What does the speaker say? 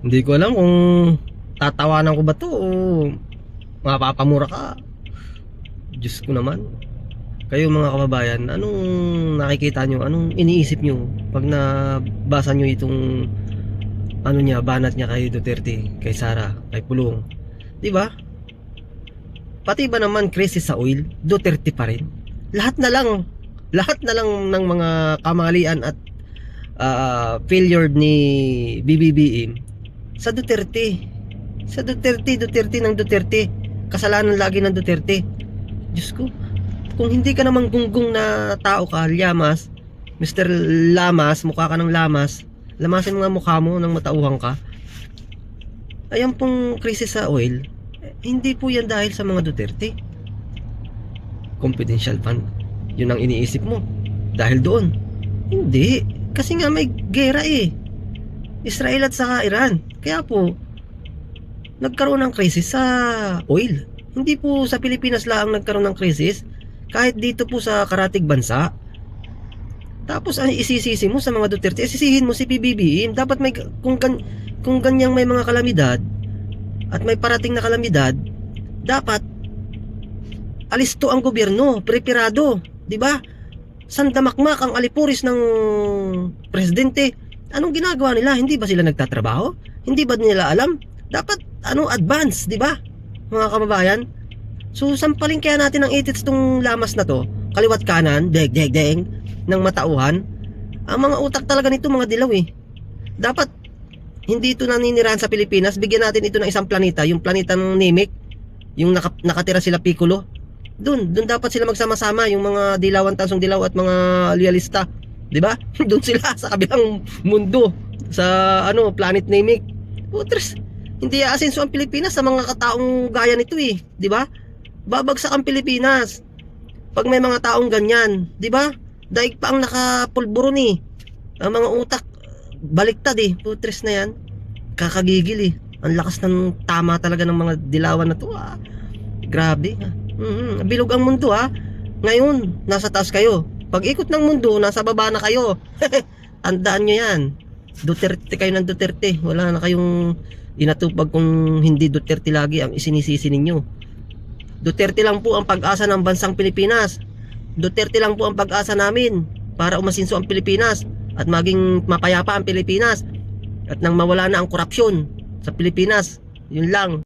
Hindi ko alam kung tatawanan ko ba to o mapapamura ka. Diyos ko naman. Kayo mga kababayan, anong nakikita nyo? Anong iniisip nyo pag nabasa nyo itong ano niya, banat niya kay Duterte, kay Sara, kay Pulong? Diba? Pati ba naman krisis sa oil, Duterte pa rin? Lahat na lang ng mga kamalian at failure ni BBBM sa Duterte. Sa Duterte ng Duterte. Kasalanan lagi ng Duterte. Diyos ko, kung hindi ka naman gunggong na tao ka, Llamas, Mr. Lamas, mukha ka ng Lamas, lamasin mo nga mukha mo nang matauhang ka. Ayan pong krisis sa oil, hindi po yan dahil sa mga Duterte. Confidential fund, yun ang iniisip mo dahil doon. Hindi, kasi nga may gera Israel at saka Iran. Kaya po nagkaroon ng krisis sa oil. Hindi po sa Pilipinas lang nagkaroon ng krisis, kahit dito po sa karatig bansa. Tapos isisisi mo sa mga Duterte, isisihin mo si PBBM. Dapat may kung ganyang may mga kalamidad at may parating na kalamidad, dapat alisto ang gobyerno, preparado, 'di ba? Sandamakmak ang alipuris ng presidente. Anong ginagawa nila? Hindi ba sila nagtatrabaho? Hindi ba nila alam? Dapat advance, 'di ba? Mga kababayan. So sampalin kaya natin ang itits tong Lamas na to, kaliwat kanan, deg ng matauhan. Ang mga utak talaga nito mga dilaw Dapat hindi ito naninirahan sa Pilipinas, bigyan natin ito ng isang planeta, yung planeta ng Namek, yung nakatira sila Piccolo. Doon dapat sila magsama-sama, yung mga dilawan, tansong dilaw at mga loyalista, 'di ba? Doon sila sa kabilang mundo, sa planet Namek. Putres, hindi aasenso ang Pilipinas sa mga kataong gaya nito 'di ba? Babagsak ang Pilipinas pag may mga taong ganyan, 'di ba? Daig pa ang nakapulburo ang mga utak baliktad putres na yan. Kakagigil ang lakas ng tama talaga ng mga dilawan na to Grabe bilog ang mundo Ngayon nasa taas kayo, pag ikot ng mundo nasa baba na kayo. Tandaan nyo yan. Duterte kayo ng Duterte. Wala na kayong inatupag kung hindi Duterte lagi ang isinisisi ninyo. Duterte lang po ang pag-asa ng bansang Pilipinas. Duterte lang po ang pag-asa namin para umasinso ang Pilipinas at maging mapayapa ang Pilipinas at nang mawala na ang korupsyon sa Pilipinas. Yun lang.